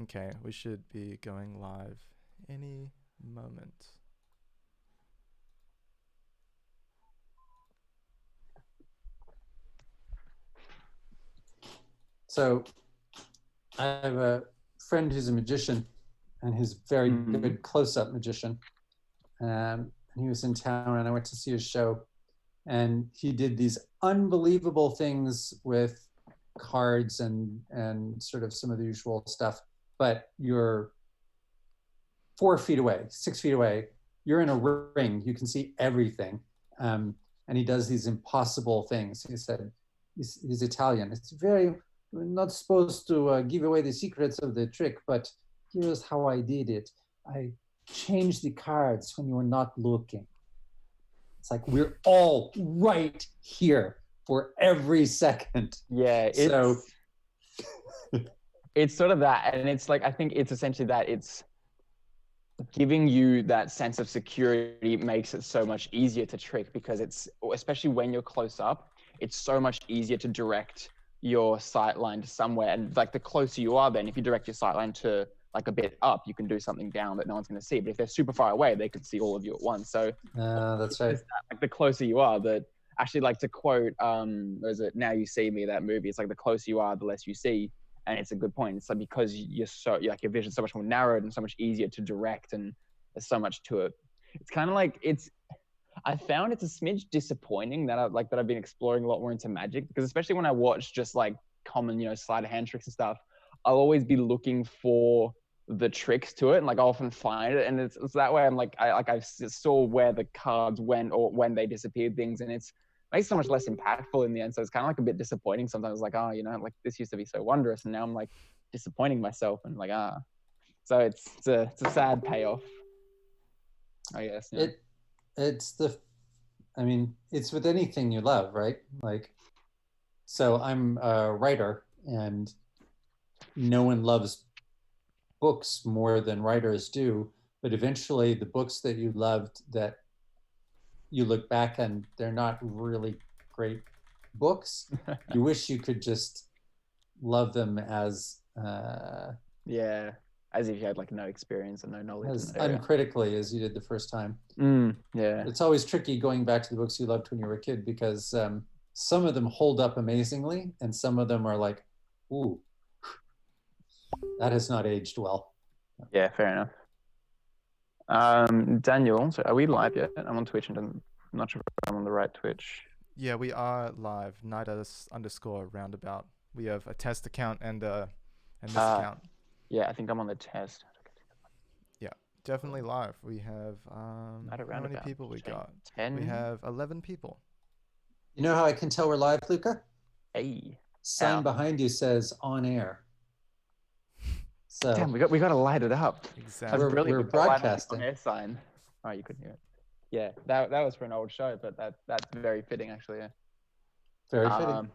Okay, we should be going live any moment. So I have a friend who's a magician, and he's a very good close-up magician. And he was in town, and I went to see his show. And he did these unbelievable things with cards and sort of some of the usual stuff. But you're 4 feet away, 6 feet away. You're in a ring. You can see everything. And he does these impossible things. He said, he's Italian. It's very, we're not supposed to give away the secrets of the trick, but here's how I did it. I changed the cards when you were not looking. It's like, we're all right here for every second. Yeah, it's sort of that. And it's like, I think it's essentially that it's giving you that sense of security makes it so much easier to trick, because it's, especially when you're close up, it's so much easier to direct your sight line to somewhere. And like the closer you are, then if you direct your sight line to like a bit up, you can do something down that no one's going to see. But if they're super far away, they could see all of you at once. So that's right. Like the closer you are, that actually, like, to quote, was it Now You See Me, that movie? It's like the closer you are, the less you see. And it's a good point. It's like, because you're like, your vision's so much more narrowed and so much easier to direct, and there's so much to it. It's kind of like, I found it's a smidge disappointing that I've been exploring a lot more into magic, because especially when I watch just like common, sleight of hand tricks and stuff, I'll always be looking for the tricks to it, and like I often find it, and it's that way. I'm like, I saw where the cards went or when they disappeared things, and it's makes it so much less impactful in the end. So it's kind of like a bit disappointing sometimes, like, like this used to be so wondrous, and now I'm like disappointing myself, and like, so it's a sad payoff, I guess. It's with anything you love, right? Like, so I'm a writer, and no one loves books more than writers do, but eventually the books that you loved, that you look back and they're not really great books, you wish you could just love them as as if you had like no experience and no knowledge, as uncritically as you did the first time. It's always tricky going back to the books you loved when you were a kid, because some of them hold up amazingly, and some of them are like, ooh, that has not aged well. Yeah, fair enough. Daniel, so are we live yet? I'm on Twitch, and I'm not sure if I'm on the right Twitch. Yeah, we are live. NIDA_Roundabout. We have a test account and this account. Yeah, I think I'm on the test. Yeah, definitely live. We have how many people we got? 10. We have 11 people. You know how I can tell we're live, Luca? Hey. Sign behind you says on air. So damn, we got to light it up. Exactly. We're broadcasting. On air sign. Oh, you couldn't hear it. Yeah, that was for an old show, but that's very fitting, actually. Yeah. Very fitting. All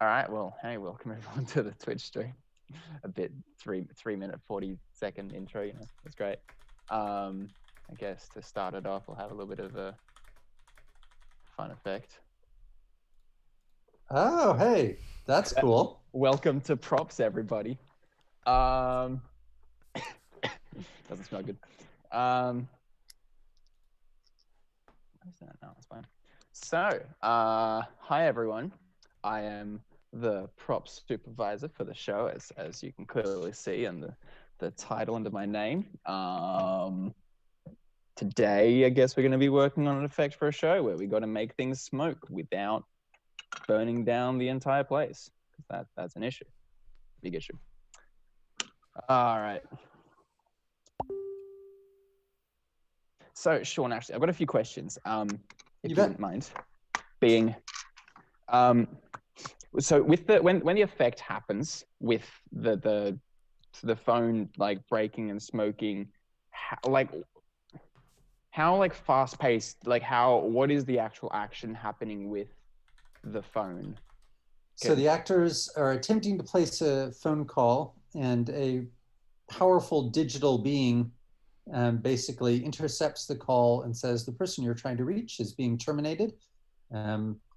right, well, hey, welcome everyone to the Twitch stream. A bit 3 minute 40-second intro, it's great. I guess to start it off, we'll have a little bit of a fun effect. Oh, hey, that's cool. Welcome to Props, everybody. Doesn't smell good. What is that? No, it's fine. So, hi everyone. I am the props supervisor for the show, as you can clearly see, and the title under my name. Today, I guess we're going to be working on an effect for a show where we got to make things smoke without burning down the entire place, because that's an issue, big issue. All right. So, Sean, actually, I've got a few questions. If you don't mind. Being, so with when the effect happens with the phone like breaking and smoking, how fast paced, what is the actual action happening with the phone? So the actors are attempting to place a phone call, and a powerful digital being basically intercepts the call and says the person you're trying to reach is being terminated.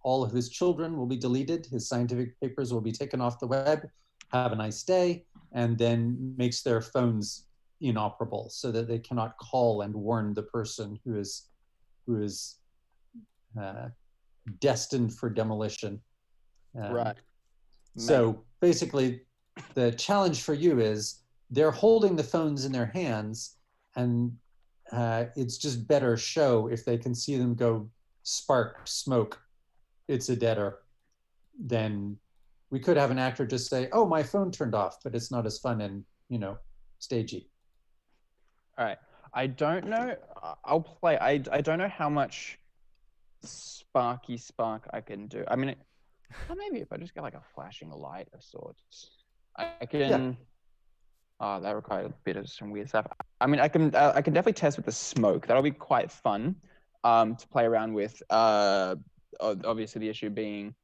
All of his children will be deleted. His scientific papers will be taken off the web. have a nice day, and then makes their phones inoperable so that they cannot call and warn the person who is destined for demolition. Right. So basically, the challenge for you is they're holding the phones in their hands, and it's just better show if they can see them go spark, smoke, it's a deader. Then we could have an actor just say, "Oh, my phone turned off," but it's not as fun and stagey. All right. I don't know. I'll play. I don't know how much sparky spark I can do. I mean, or maybe if I just get like a flashing light of sorts, I can. Yeah. Oh, that requires a bit of some weird stuff. I mean, I can definitely test with the smoke. That'll be quite fun to play around with. Obviously, the issue being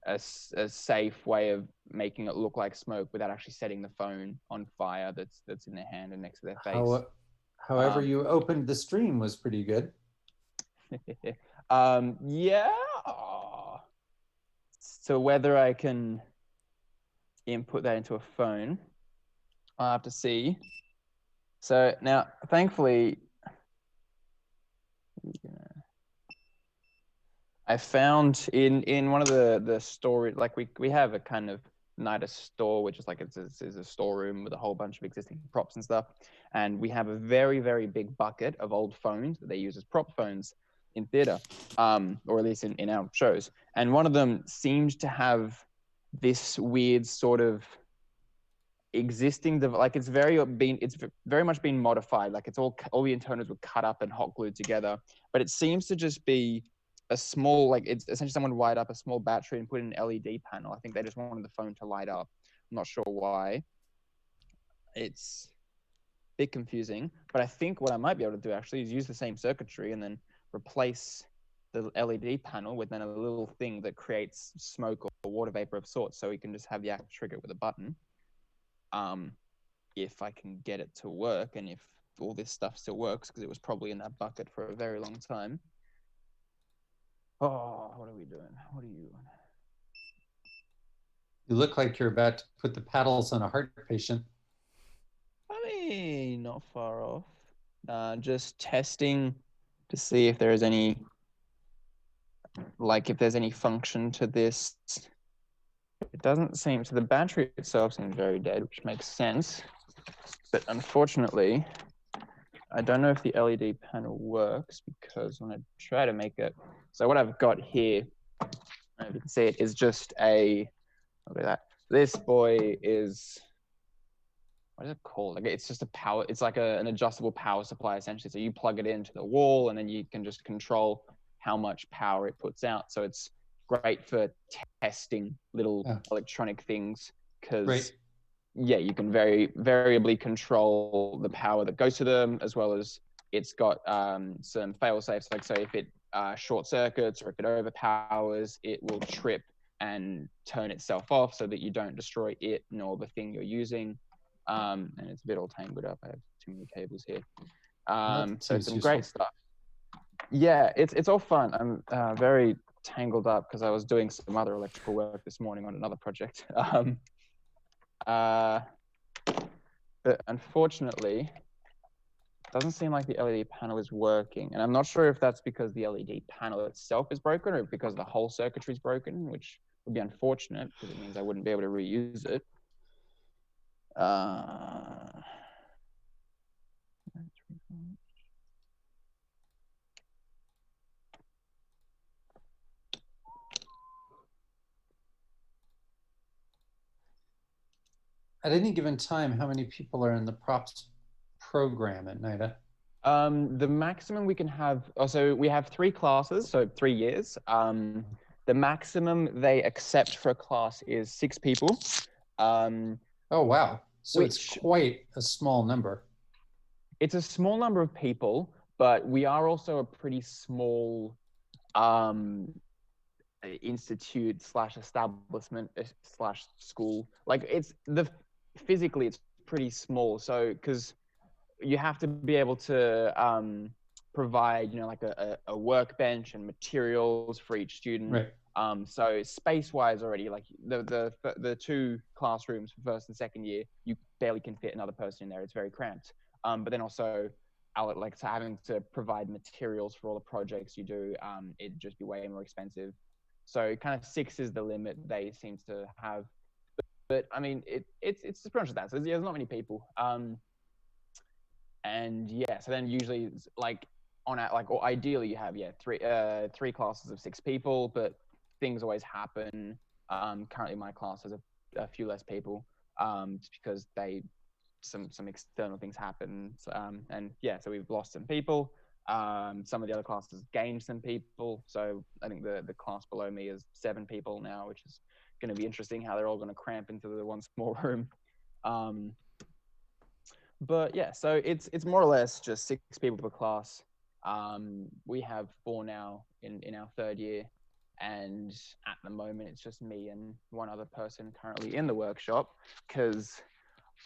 a safe way of making it look like smoke without actually setting the phone on fire that's in their hand and next to their face. However, you opened the stream was pretty good. Yeah. So whether I can input that into a phone, I'll have to see. So now, thankfully, I found in one of the store, like we have a kind of NIDA store, which is like it's a storeroom with a whole bunch of existing props and stuff. And we have a very, very big bucket of old phones that they use as prop phones in theater, or at least in our shows. And one of them seemed to have this weird sort of existing, like it's very much been modified. Like it's all the internals were cut up and hot glued together, but it seems to just be a small, like it's essentially someone wired up a small battery and put in an LED panel. I think they just wanted the phone to light up. I'm not sure why. It's a bit confusing, but I think what I might be able to do actually is use the same circuitry and then replace the LED panel with then a little thing that creates smoke or water vapor of sorts, so you can just have the act trigger with a button. If I can get it to work, and if all this stuff still works, because it was probably in that bucket for a very long time. Oh, what are we doing? What are you? You look like you're about to put the paddles on a heart patient. I mean, not far off. Just testing to see if there is any, like, if there's any function to this. It doesn't seem, so the battery itself seems very dead, which makes sense. But unfortunately, I don't know if the LED panel works, because when I try to make it, so what I've got here, I don't know if you can see it, is just look at that. This boy is, what is it called? Like, it's just a power, it's like an adjustable power supply essentially. So you plug it into the wall and then you can just control how much power it puts out. So it's great for testing little electronic things, because you can very variably control the power that goes to them, as well as it's got some fail safes. Like, so if it short circuits or if it overpowers, it will trip and turn itself off so that you don't destroy it nor the thing you're using. And it's a bit all tangled up. I have too many cables here. So some great stuff. Yeah, it's all fun. I'm very tangled up because I was doing some other electrical work this morning on another project. But unfortunately, it doesn't seem like the LED panel is working. And I'm not sure if that's because the LED panel itself is broken or because the whole circuitry is broken, which would be unfortunate because it means I wouldn't be able to reuse it. At any given time, how many people are in the props program at NIDA? The maximum we can have, so we have 3 classes, so 3 years. The maximum they accept for a class is 6 people. Oh, wow. So it's quite a small number. It's a small number of people, but we are also a pretty small institute / establishment / school. Like, physically it's pretty small. So, because you have to be able to provide, like a workbench and materials for each student. Right. So space-wise already, like the two classrooms for first and second year, you barely can fit another person in there. It's very cramped. But then also, like having to provide materials for all the projects you do, it'd just be way more expensive. So kind of 6 is the limit they seem to have. But I mean, it's pretty much that. So there's not many people. And yeah, so then usually like or ideally you have three classes of 6 people, but things always happen. Currently my class has a few less people, just because some external things happen. And yeah, so we've lost some people. Some of the other classes gained some people. So I think the class below me is 7 people now, which is going to be interesting how they're all going to cramp into the one small room. But yeah, so it's more or less just 6 people per class. We have 4 now in our 3rd year, and at the moment it's just me and one other person currently in the workshop, because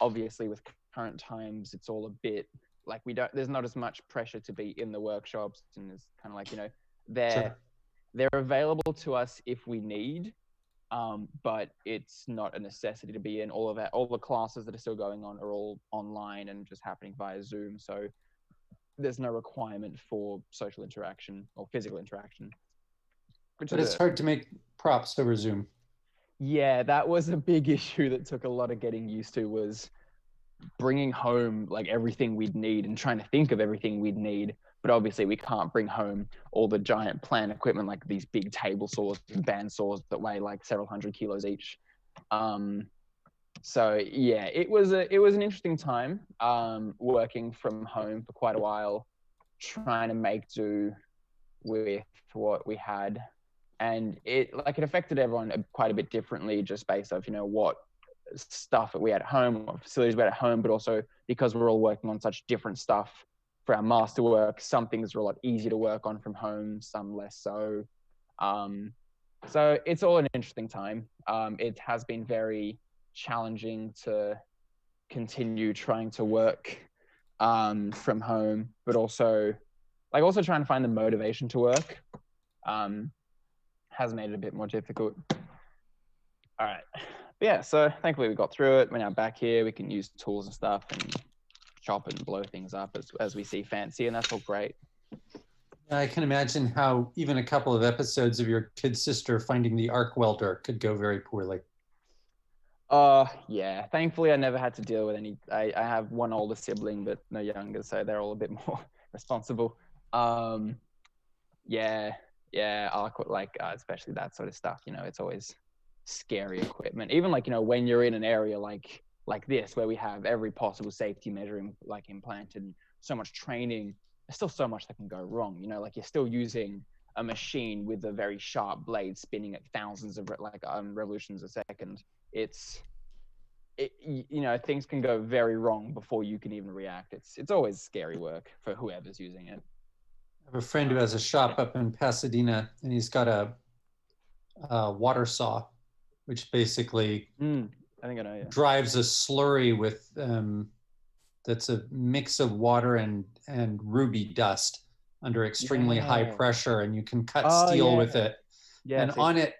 obviously with current times it's all a bit like there's not as much pressure to be in the workshops, and it's kind of like, you know, they're available to us if we need. But it's not a necessity to be in. All the classes that are still going on are all online and just happening via Zoom. So there's no requirement for social interaction or physical interaction. But it's hard to make props over Zoom. Yeah, that was a big issue that took a lot of getting used to, was bringing home like everything we'd need and trying to think of everything we'd need. But obviously we can't bring home all the giant plant equipment, like these big table saws and band saws that weigh like several hundred kilos each. So yeah, it was an interesting time, working from home for quite a while, trying to make do with what we had. And it affected everyone quite a bit differently, just based off, you know, what stuff that we had at home, what facilities we had at home, but also because we're all working on such different stuff for our masterwork. Some things are a lot easier to work on from home, some less so. So it's all an interesting time. It has been very challenging to continue trying to work from home, but also trying to find the motivation to work has made it a bit more difficult. All right. But yeah, so thankfully we got through it. We're now back here. We can use tools and stuff and chop and blow things up as we see fancy, and that's all great. I can imagine how even a couple of episodes of your kid sister finding the arc welder could go very poorly. Yeah, thankfully I never had to deal with any. I have one older sibling but no younger, so they're all a bit more responsible. Yeah, especially that sort of stuff, you know, it's always scary equipment. Even like, you know, when you're in an area like this, where we have every possible safety measure implanted, and so much training, there's still so much that can go wrong. You know, like you're still using a machine with a very sharp blade spinning at thousands of revolutions a second. You know, things can go very wrong before you can even react. It's always scary work for whoever's using it. I have a friend who has a shop up in Pasadena, and he's got a water saw, which basically I think I know, yeah. drives a slurry with that's a mix of water and ruby dust under extremely high pressure, and you can cut steel with it. Yeah, and on it,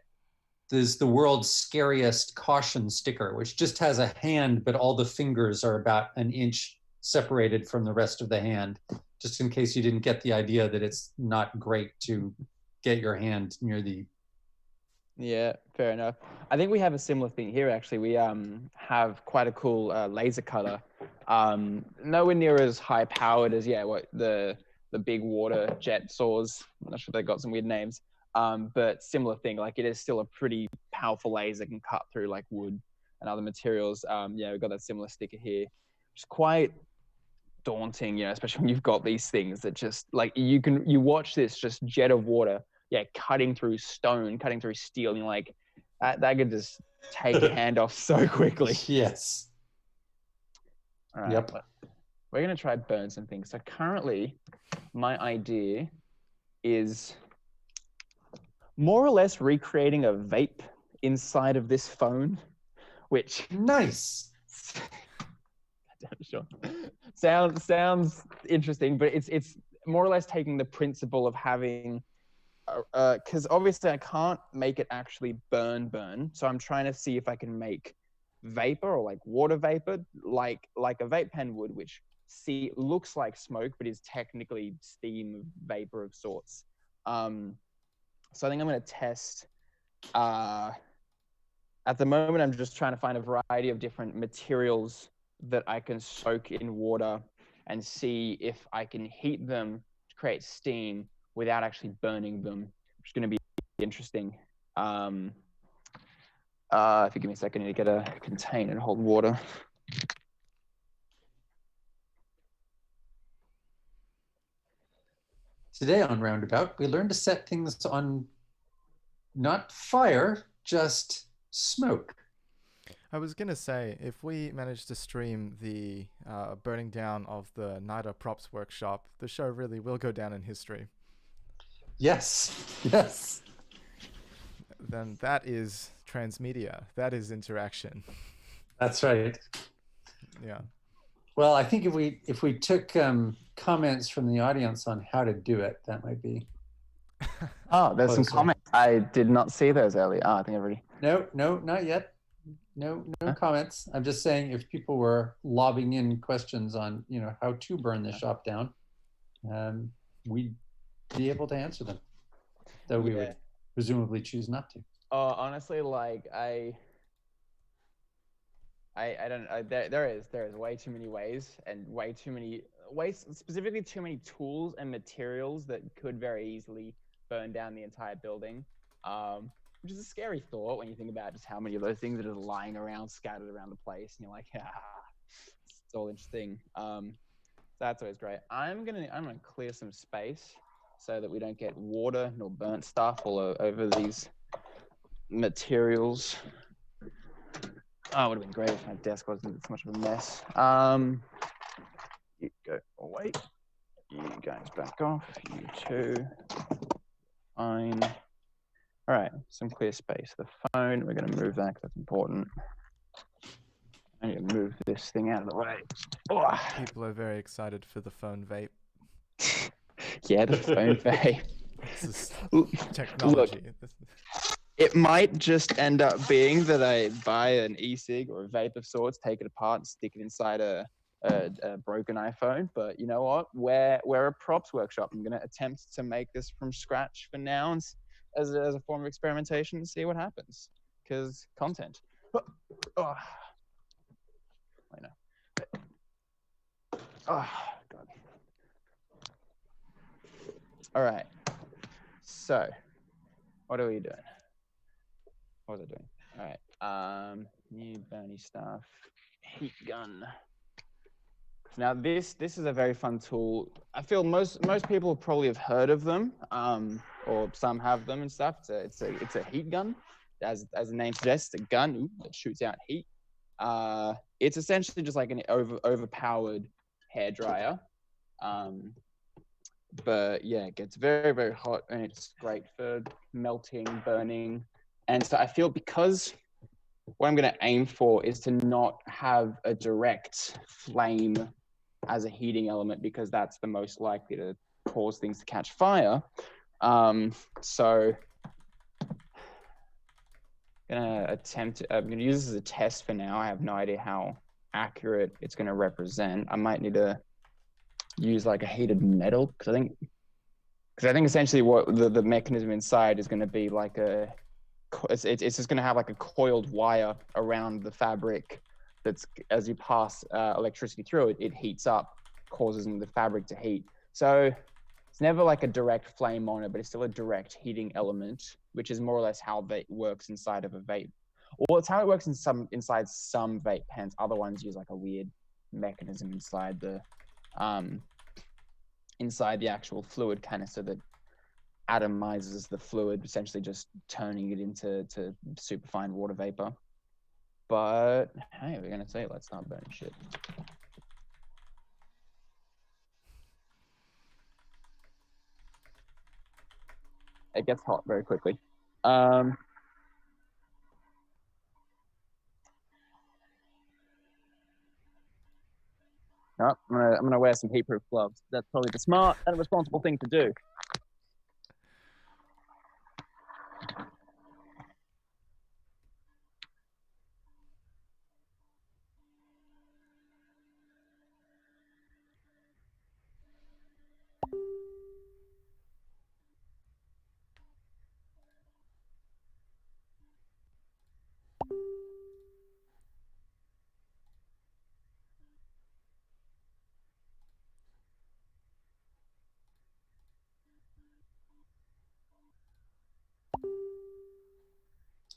there's the world's scariest caution sticker, which just has a hand, but all the fingers are about an inch separated from the rest of the hand, just in case you didn't get the idea that it's not great to get your hand near the... Yeah, fair enough. I think we have a similar thing here, actually. We have quite a cool laser cutter. Nowhere near as high powered as, what the big water jet saws. I'm not sure they got some weird names. But similar thing, like it is still a pretty powerful laser, can cut through like wood and other materials. We've got that similar sticker here. It's quite daunting, you know, especially when you've got these things that just like you watch this just jet of water, cutting through stone, cutting through steel, and you're like, that could just take your hand off so quickly. Yes. All right, yep. We're gonna try burn some things. So currently, my idea is more or less recreating a vape inside of this phone, which nice. Sure. Sounds interesting, but it's more or less taking the principle of having because obviously I can't make it actually burn. So I'm trying to see if I can make vapor or like water vapor, like a vape pen would, which looks like smoke, but is technically steam vapor of sorts. So I think I'm going to test. At the moment, I'm just trying to find a variety of different materials that I can soak in water and see if I can heat them to create steam without actually burning them, which is going to be interesting. If you give me a second, I need to get a container and hold water. Today on Roundabout, we learned to set things on not fire, just smoke. I was going to say, if we manage to stream the burning down of the NIDA props workshop, the show really will go down in history. Yes, yes. Then that is transmedia. That is interaction. That's right. Yeah. Well, I think if we took comments from the audience on how to do it, that might be. Oh, there's some closer. comments. I did not see those earlier. Oh, I think I've already. No, not yet. No comments. I'm just saying if people were lobbing in questions on, how to burn the shop down, we'd be able to answer them. Though we would presumably choose not to. Oh, honestly, like I don't know. There is way too many ways and specifically too many tools and materials that could very easily burn down the entire building. Which is a scary thought when you think about just how many of those things are just lying around, scattered around the place, and you're like, it's all interesting. So that's always great. I'm gonna clear some space so that we don't get water nor burnt stuff all over these materials. Oh, it would have been great if my desk wasn't so much of a mess. You go away. You guys back off. You two. Fine. All right, some clear space. The phone, we're going to move that because that's important. I need to move this thing out of the way. Oh. People are very excited for the phone vape. Yeah, the phone vape. This is technology. Look, it might just end up being that I buy an e-cig or a vape of sorts, take it apart and stick it inside a broken iPhone. But you know what? We're a props workshop. I'm going to attempt to make this from scratch for now as a form of experimentation and see what happens. Because content. Oh. I know. Oh, God. All right. So, what are we doing? What was I doing? All right. New Bernie stuff. Heat gun. Now this is a very fun tool. I feel most people probably have heard of them, or some have them and stuff. It's a heat gun, as the name suggests, a gun that shoots out heat. It's essentially just like an overpowered hairdryer. But yeah, it gets very, very hot and it's great for melting, burning. And so I feel because what I'm going to aim for is to not have a direct flame as a heating element, because that's the most likely to cause things to catch fire. So I'm gonna use this as a test for now. I have no idea how accurate it's going to represent. I might need to use like a heated metal because I think essentially what the mechanism inside is going to be like it's just going to have like a coiled wire around the fabric that's, as you pass electricity through it, it heats up, causing the fabric to heat. So it's never like a direct flame on it, but it's still a direct heating element, which is more or less how it works inside of a vape. Well, it's how it works inside some vape pens. Other ones use like a weird mechanism inside the actual fluid canister that atomizes the fluid, essentially just turning it into superfine water vapor. But hey, we're gonna say let's not burn shit. It gets hot very quickly. No, I'm gonna wear some heat-proof gloves. That's probably the smart and responsible thing to do.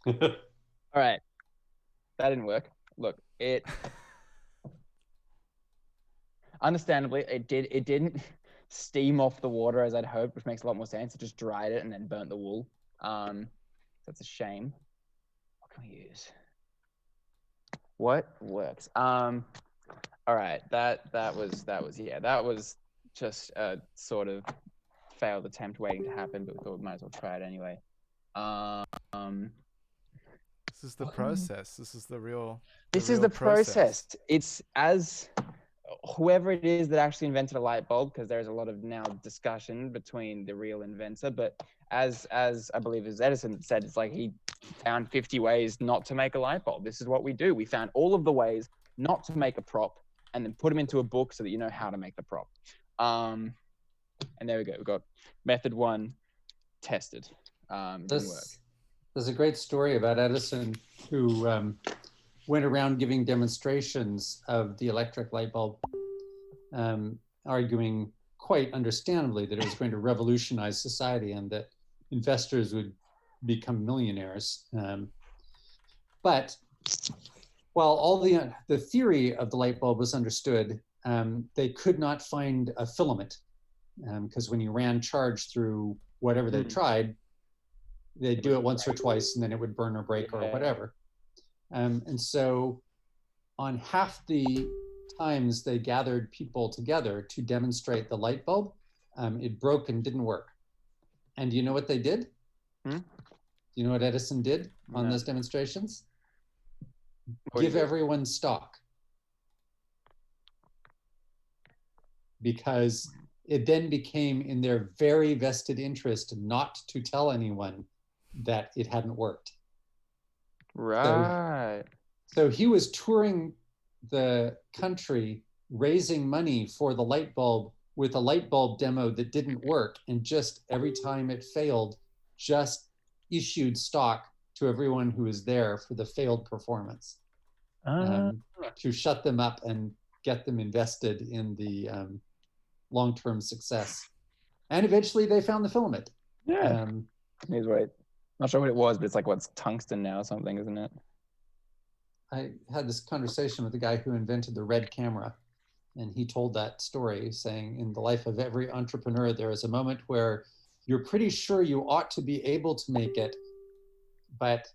All right, that didn't work. Look, understandably, it didn't steam off the water as I'd hoped, which makes a lot more sense. It just dried it and then burnt the wool. That's a shame. What can we use? What works? All right, that was just a sort of failed attempt waiting to happen, but we thought we might as well try it anyway. This is the process. This is the real. This is the process. It's as whoever it is that actually invented a light bulb, because there's a lot of now discussion between the real inventor, but as I believe as Edison said, it's like he found 50 ways not to make a light bulb. This is what we do. We found all of the ways not to make a prop and then put them into a book so that you know how to make the prop. And there we go. We've got method 1 tested. Didn't work. There's a great story about Edison who went around giving demonstrations of the electric light bulb, arguing quite understandably that it was going to revolutionize society and that investors would become millionaires. But while all the theory of the light bulb was understood, they could not find a filament, because when you ran charge through whatever they tried, they'd do it once or twice and then it would burn or break or whatever. And so on half the times they gathered people together to demonstrate the light bulb, it broke and didn't work. And do you know what they did? Do you know what Edison did on those demonstrations? Give everyone stock. Because it then became in their very vested interest not to tell anyone that it hadn't worked. Right. So he was touring the country raising money for the light bulb with a light bulb demo that didn't work, and just every time it failed, just issued stock to everyone who was there for the failed performance, to shut them up and get them invested in the long-term success. And eventually they found the filament. Yeah. He's right. Not sure what it was, but it's like what's tungsten now or something, isn't it? I had this conversation with the guy who invented the red camera, and he told that story, saying in the life of every entrepreneur, there is a moment where you're pretty sure you ought to be able to make it, but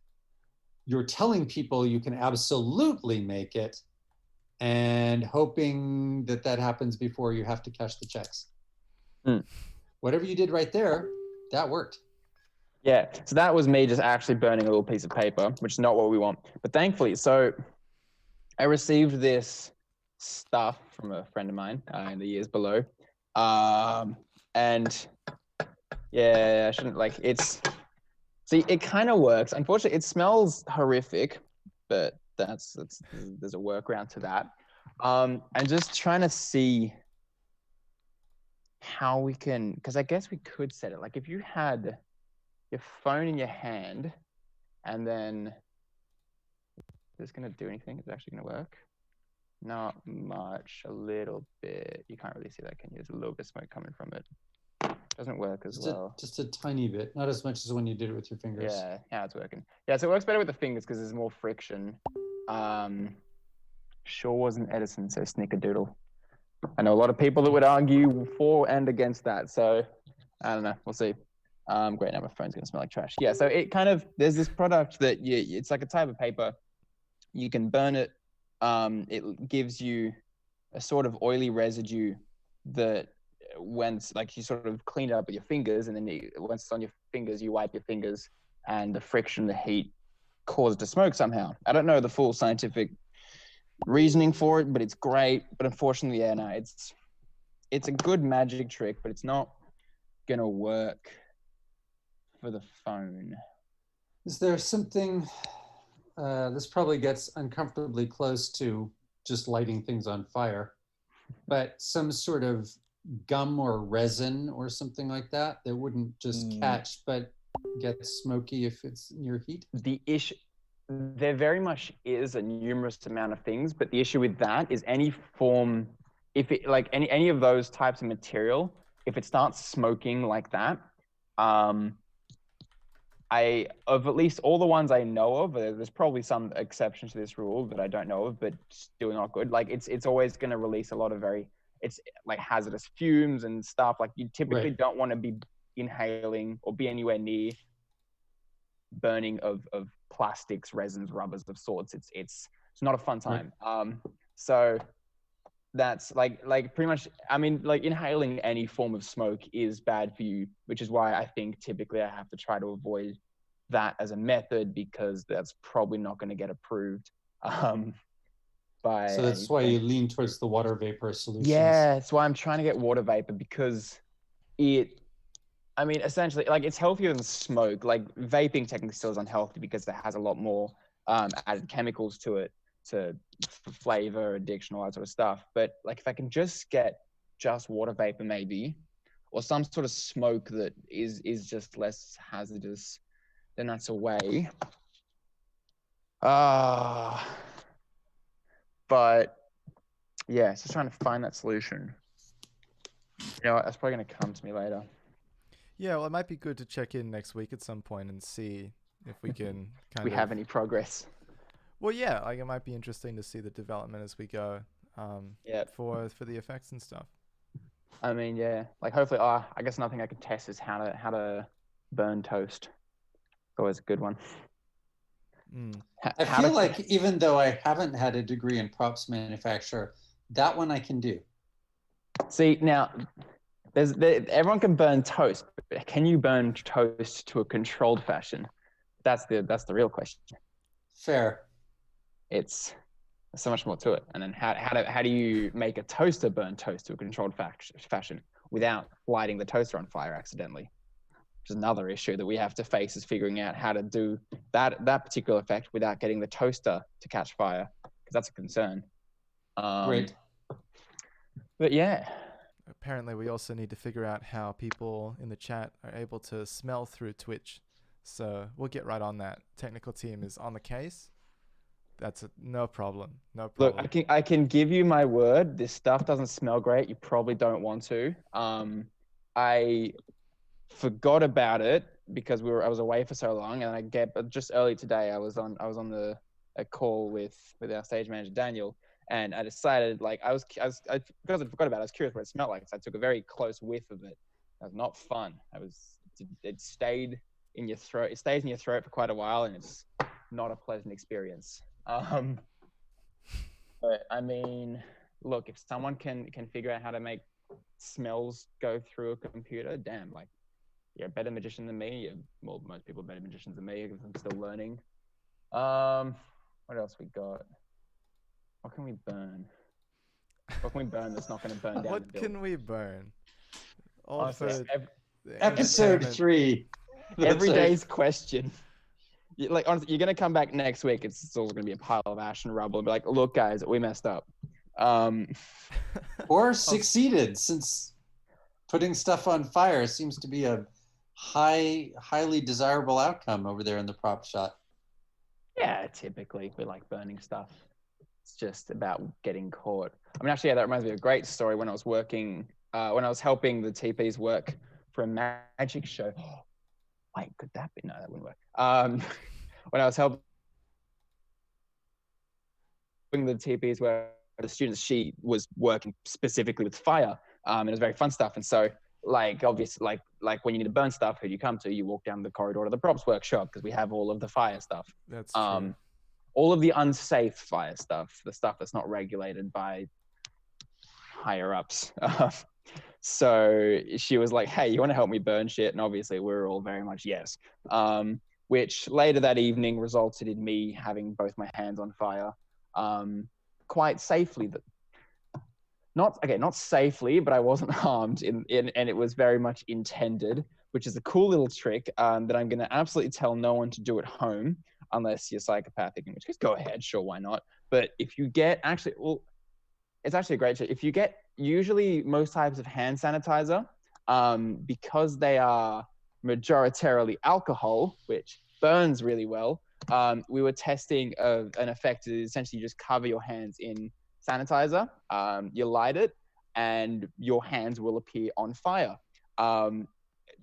you're telling people you can absolutely make it and hoping that that happens before you have to cash the checks. Whatever you did right there, that worked. Yeah, so that was me just actually burning a little piece of paper, which is not what we want. But thankfully, so I received this stuff from a friend of mine in the years below. And yeah, I shouldn't see, it kind of works. Unfortunately, it smells horrific, but there's a workaround to that. And just trying to see how we can, because I guess we could set it. Like if you had your phone in your hand and then is this going to do anything? Is it actually going to work? Not much, a little bit. You can't really see that, can you? There's a little bit of smoke coming from it. Doesn't work as well. Just a tiny bit, not as much as when you did it with your fingers. Yeah, it's working. Yeah, so it works better with the fingers because there's more friction. Sure wasn't Edison, so snickerdoodle. I know a lot of people that would argue for and against that, so I don't know. We'll see. Great, now my phone's gonna smell like trash. Yeah, so it kind of, there's this product that it's like a type of paper. You can burn it. It gives you a sort of oily residue that once, like you sort of clean it up with your fingers, and then once it's on your fingers, you wipe your fingers, and the friction, the heat cause it to smoke somehow. I don't know the full scientific reasoning for it, but it's great. But unfortunately, yeah, no, it's a good magic trick, but it's not gonna work for the phone. Is there something, this probably gets uncomfortably close to just lighting things on fire, but some sort of gum or resin or something like that wouldn't just catch, but get smoky if it's near heat? The issue, there very much is a numerous amount of things, but the issue with that is any form, if it, like any of those types of material, if it starts smoking like that, of at least all the ones I know of, there's probably some exceptions to this rule that I don't know of, but still not good. Like it's always going to release a lot of it's like hazardous fumes and stuff. Like you typically don't want to be inhaling or be anywhere near burning of plastics, resins, rubbers of sorts. It's not a fun time. So that's like pretty much, I mean, like inhaling any form of smoke is bad for you, which is why I think typically I have to try to avoid that as a method, because that's probably not going to get approved. So that's why you lean towards the water vapor solutions. Yeah, that's why I'm trying to get water vapor, because I mean, essentially, like it's healthier than smoke. Like vaping technically still is unhealthy because it has a lot more added chemicals to it, to flavor, addiction, all that sort of stuff. But like if I can just get just water vapor maybe, or some sort of smoke that is just less hazardous, then that's a way. But yeah, just trying to find that solution. You know, that's probably going to come to me later. Yeah, well, it might be good to check in next week at some point and see if we can have any progress. Well, yeah, like it might be interesting to see the development as we go. For the effects and stuff. I mean, yeah, like hopefully, I guess nothing I could test is how to burn toast. It's always a good one. I feel like even though I haven't had a degree in props manufacture, that one I can do. See, now everyone can burn toast, but can you burn toast to a controlled fashion? That's the real question. Fair. There's so much more to it. And then how do you make a toaster burn toast to a controlled fashion without lighting the toaster on fire accidentally? Which is another issue that we have to face, is figuring out how to do that particular effect without getting the toaster to catch fire, because that's a concern. Great. But yeah. Apparently, we also need to figure out how people in the chat are able to smell through Twitch. So we'll get right on that. Technical team is on the case. That's no problem. No problem. Look, I can give you my word. This stuff doesn't smell great. You probably don't want to. I forgot about it because I was away for so long, and just early today I was on a call with our stage manager Daniel, and I decided because I forgot about it, I was curious what it smelled like, so I took a very close whiff of it. It was not fun. It stayed in your throat. It stays in your throat for quite a while, and it's not a pleasant experience. But I mean, look, if someone can figure out how to make smells go through a computer, damn, like you're a better magician than me. Well, most people are better magicians than me because I'm still learning. What else we got? What can we burn? What can we burn that's not going to burn down What the building? can we burn? Honestly, Episode 3. Every day's question. Like, honestly, you're going to come back next week. It's all going to be a pile of ash and rubble and be like, look, guys, we messed up. Or succeeded, since putting stuff on fire seems to be a highly desirable outcome over there in the prop shot. Yeah, typically we like burning stuff. It's just about getting caught. I mean, actually, yeah, that reminds me of a great story when I was working, when I was helping the TPs work for a magic show. Wait, could that be? No, that wouldn't work. When I was helping the TPs where the students, she was working specifically with fire. It was very fun stuff. And so, like, obviously, like when you need to burn stuff, who do you come to? You walk down the corridor to the props workshop because we have all of the fire stuff. That's true. All of the unsafe fire stuff, the stuff that's not regulated by higher ups. So she was like, hey, you want to help me burn shit? And obviously we were all very much yes. Which later that evening resulted in me having both my hands on fire quite safely. Not safely, but I wasn't harmed and it was very much intended, which is a cool little trick that I'm going to absolutely tell no one to do at home unless you're psychopathic, in which case go ahead, sure, why not? But if you get it's actually a great trick. If you get usually most types of hand sanitizer, because they are majoritarily alcohol, which burns really well, we were testing an effect that essentially you just cover your hands in sanitizer, you light it, and your hands will appear on fire.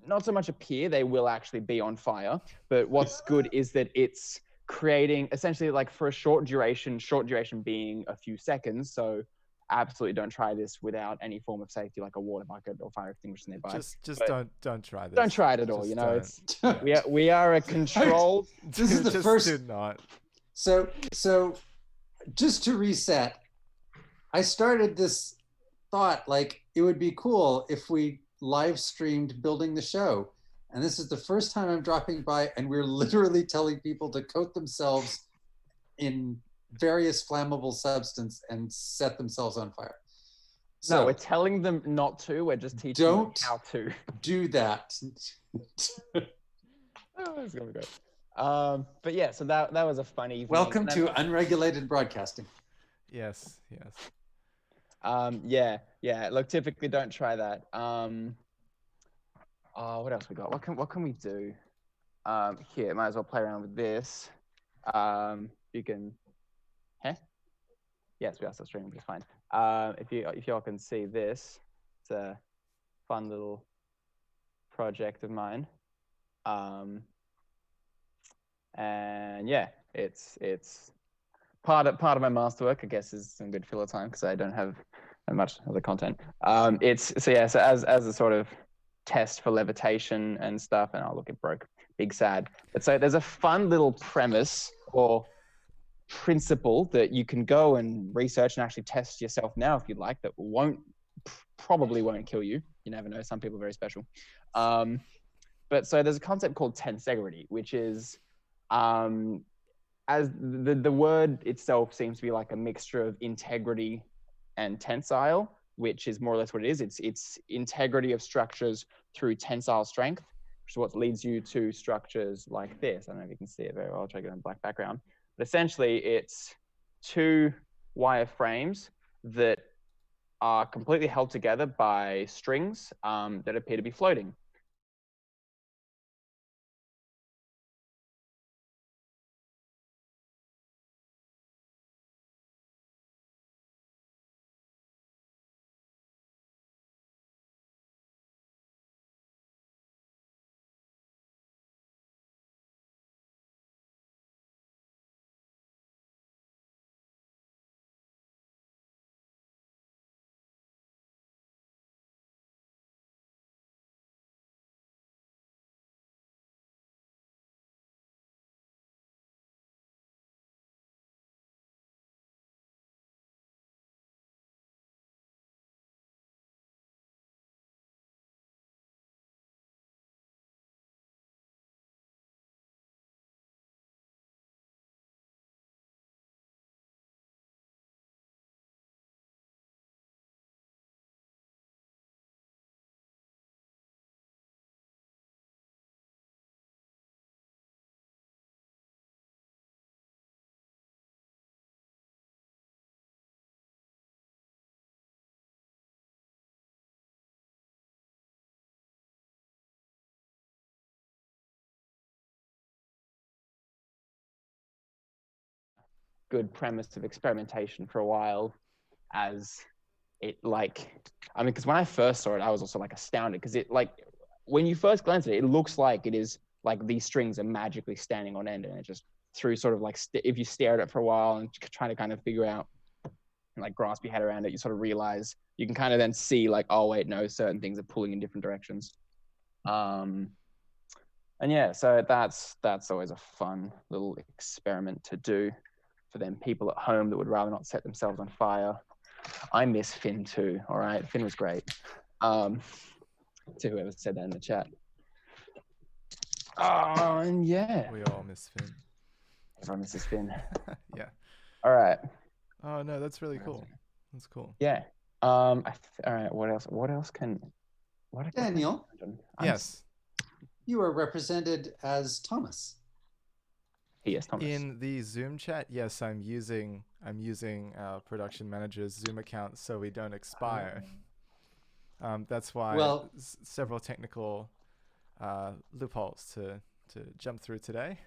not so much appear, they will actually be on fire. But what's good is that it's creating essentially like for a short duration being a few seconds. So absolutely don't try this without any form of safety, like a water bucket or fire extinguisher nearby. Just don't try this. Don't try it at all. Just You know, don't. it's we are a controlled. This is the Just first. do not. So just to reset, I started this thought like it would be cool if we live streamed building the show. And this is the first time I'm dropping by and we're literally telling people to coat themselves in various flammable substance and set themselves on fire. So No, we're telling them not to. We're just teaching them how to. Do that. Oh, that's gonna be great. But yeah, so that was a fun evening. Welcome to unregulated broadcasting. Yes. Yeah. Look, typically don't try that. What else we got? What can we do? Here, might as well play around with this. You can. Yes, we are still streaming, which is fine. If y'all can see this, it's a fun little project of mine. And yeah, it's part of my masterwork, I guess, is some good filler time because I don't have much other content. So as a sort of test for levitation and stuff, and look, it broke, big sad. But so there's a fun little premise or principle that you can go and research and actually test yourself now if you'd like, that probably won't kill you. You never know, some people are very special. But so there's a concept called tensegrity, which is as the word itself seems to be like a mixture of integrity and tensile, which is more or less what it is. It's integrity of structures through tensile strength, which is what leads you to structures like this. I don't know if you can see it very well. I'll try to get on a black background. But essentially, it's two wire frames that are completely held together by strings that appear to be floating. Good premise of experimentation for a while, as it because when I first saw it, I was also like astounded, because it when you first glance at it, it looks like it is like these strings are magically standing on end, and it just through sort of like if you stare at it for a while and try to kind of figure out and like grasp your head around it, you sort of realize you can kind of then see like, oh wait, no, certain things are pulling in different directions. And yeah, so that's always a fun little experiment to do for them people at home that would rather not set themselves on fire. I miss Finn too. All right, Finn was great. To whoever said that in the chat. And yeah, We all miss Finn. everyone misses Finn. Yeah. All right. Oh no, that's really cool. That's cool. Yeah. All right. What else can? Daniel, Yes. you are represented as Thomas. Yes, Thomas. In the Zoom chat, yes, I'm using our production manager's Zoom account so we don't expire. That's why several technical loopholes to jump through today.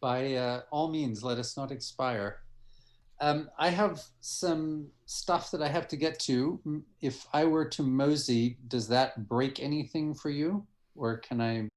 By all means, let us not expire. I have some stuff that I have to get to. If I were to mosey, does that break anything for you? Or can I